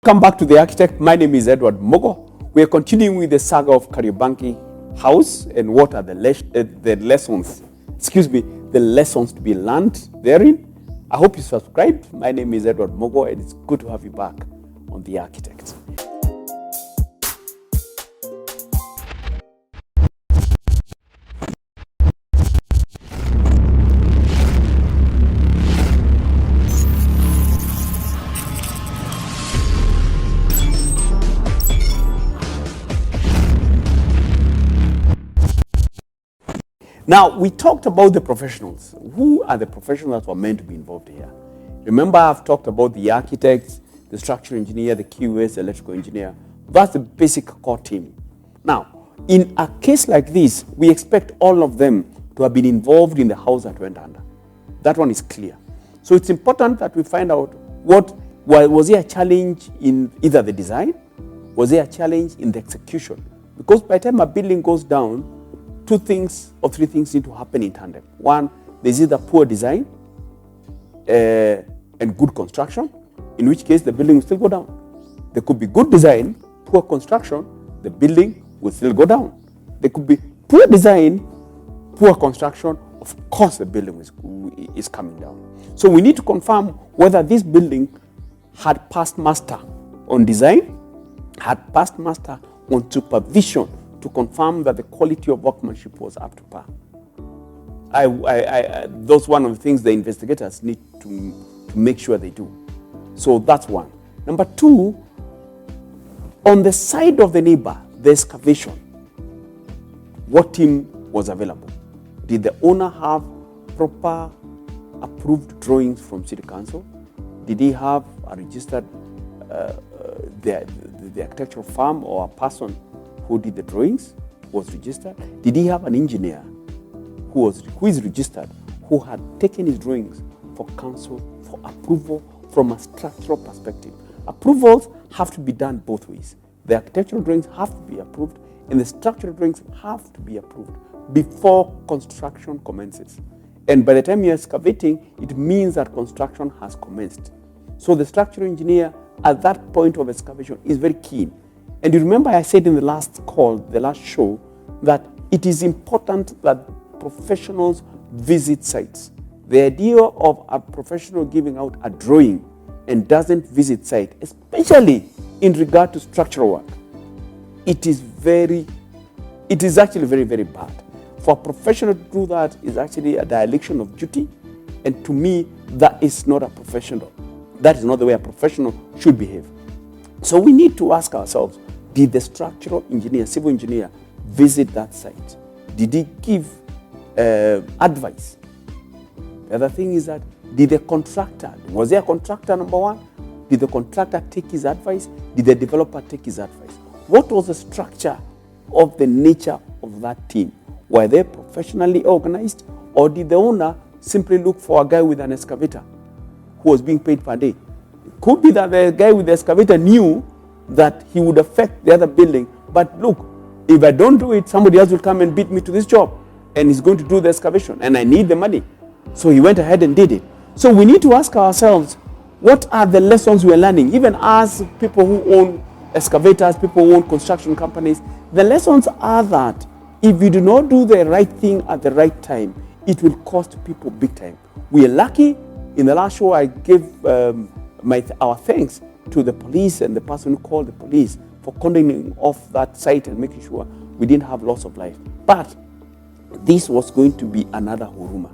Welcome back to The Architect. My name is Edward Mugo. We are continuing with the saga of Kariobangi House and what are the lessons to be learned therein. I hope you subscribed. My name is Edward Mugo and it's good to have you back on The Architect. Now, we talked about the professionals. Who are the professionals that were meant to be involved here? Remember, I've talked about the architects, the structural engineer, the QS, the electrical engineer. That's the basic core team. Now, in a case like this, we expect all of them to have been involved in the house that went under. That one is clear. So it's important that we find out was there a challenge in either the design, was there a challenge in the execution? Because by the time a building goes down, two things or three things need to happen in tandem. One, there's either poor design and good construction, in which case the building will still go down. There could be good design, poor construction, the building will still go down. There could be poor design, poor construction, of course the building is coming down. So we need to confirm whether this building had passed muster on design, had passed muster on supervision, to confirm that the quality of workmanship was up to par. Those one of the things the investigators need to make sure they do. So that's one. Number two, on the side of the neighbor, the excavation. What team was available? Did the owner have proper approved drawings from City Council? Did he have a registered the architectural firm or a person who did the drawings was registered? Did he have an engineer who is registered, who had taken his drawings for council for approval from a structural perspective? Approvals have to be done both ways. The architectural drawings have to be approved and the structural drawings have to be approved before construction commences. And by the time you're excavating, it means that construction has commenced. So the structural engineer at that point of excavation is very keen. And you remember I said in the last call, the last show, that it is important that professionals visit sites. The idea of a professional giving out a drawing and doesn't visit site, especially in regard to structural work, it is actually very, very bad. For a professional to do that is actually a dereliction of duty, and to me, that is not a professional. That is not the way a professional should behave. So we need to ask ourselves, did the structural engineer, civil engineer, visit that site? Did he give advice? The other thing is that, did the contractor, was there a contractor, number one? Did the contractor take his advice? Did the developer take his advice? What was the structure of the nature of that team? Were they professionally organized, or did the owner simply look for a guy with an excavator who was being paid per day? It could be that the guy with the excavator knew that he would affect the other building. But look, if I don't do it, somebody else will come and beat me to this job and he's going to do the excavation and I need the money. So he went ahead and did it. So we need to ask ourselves, what are the lessons we're learning? Even as people who own excavators, people who own construction companies, the lessons are that if you do not do the right thing at the right time, it will cost people big time. We are lucky. In the last show, I gave our thanks to the police and the person who called the police for condoning off that site and making sure we didn't have loss of life. But this was going to be another huruma.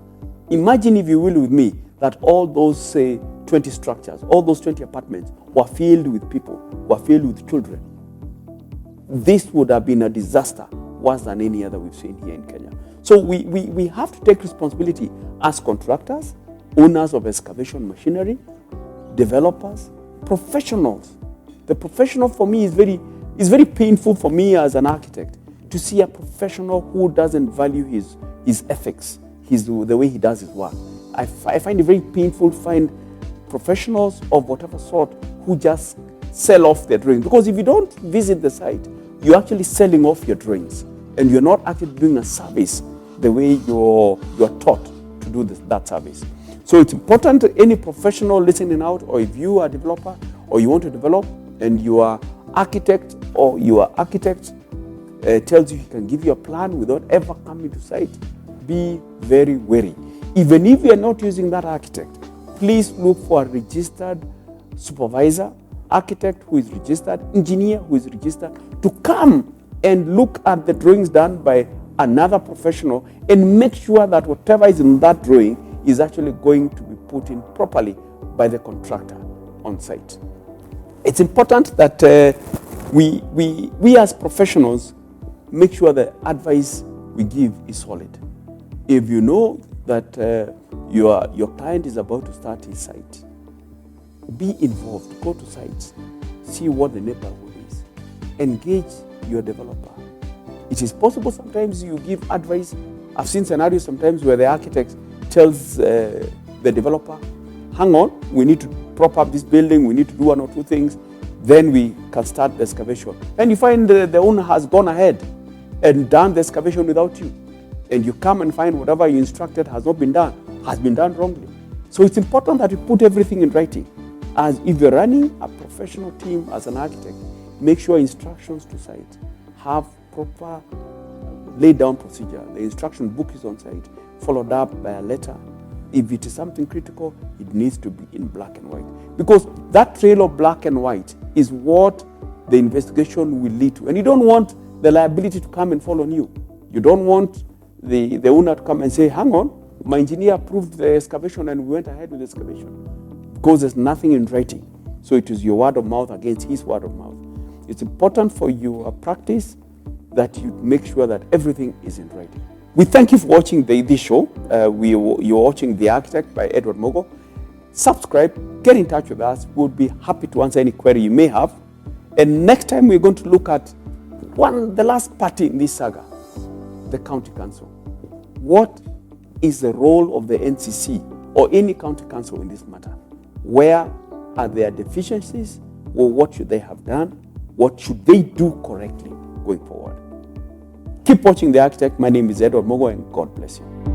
Imagine, if you will, with me, that all those, say, 20 structures, all those 20 apartments were filled with people, were filled with children. This would have been a disaster worse than any other we've seen here in Kenya. So we have to take responsibility as contractors, owners of excavation machinery, developers, professionals. The professional for me is very painful for me as an architect to see a professional who doesn't value his ethics, the way he does his work. I find it very painful to find professionals of whatever sort who just sell off their drawings. Because if you don't visit the site, you're actually selling off your drawings and you're not actually doing a service the way you're taught to do that service. So it's important, any professional listening out, or if you are a developer or you want to develop and your architect tells you he can give you a plan without ever coming to site, be very wary. Even if you are not using that architect, please look for a registered supervisor, architect who is registered, engineer who is registered, to come and look at the drawings done by another professional and make sure that whatever is in that drawing is actually going to be put in properly by the contractor on site. It's important that we as professionals make sure the advice we give is solid. If you know that your client is about to start his site, be involved, go to sites, see what the neighborhood is, engage your developer. It is possible sometimes you give advice. I've seen scenarios sometimes where the architect tells the developer, hang on, we need to prop up this building, we need to do one or two things, then we can start the excavation. And you find the owner has gone ahead and done the excavation without you. And you come and find whatever you instructed has not been done, has been done wrongly. So it's important that you put everything in writing. As if you're running a professional team as an architect, make sure instructions to site have proper laid down procedure. The instruction book is on site, followed up by a letter. If it is something critical, it needs to be in black and white. Because that trail of black and white is what the investigation will lead to. And you don't want the liability to come and fall on you. You don't want the owner to come and say, hang on, my engineer approved the excavation and we went ahead with the excavation. Because there's nothing in writing. So it is your word of mouth against his word of mouth. It's important for your practice that you make sure that everything is in writing. We thank you for watching this show. You're watching The Architect by Edward Mugo. Subscribe, get in touch with us. We'll be happy to answer any query you may have. And next time we're going to look at the last party in this saga, the county council. What is the role of the NCC or any county council in this matter? Where are their deficiencies, or what should they have done? What should they do correctly going forward? Keep watching The Architect. My name is Edward Mugo, and God bless you.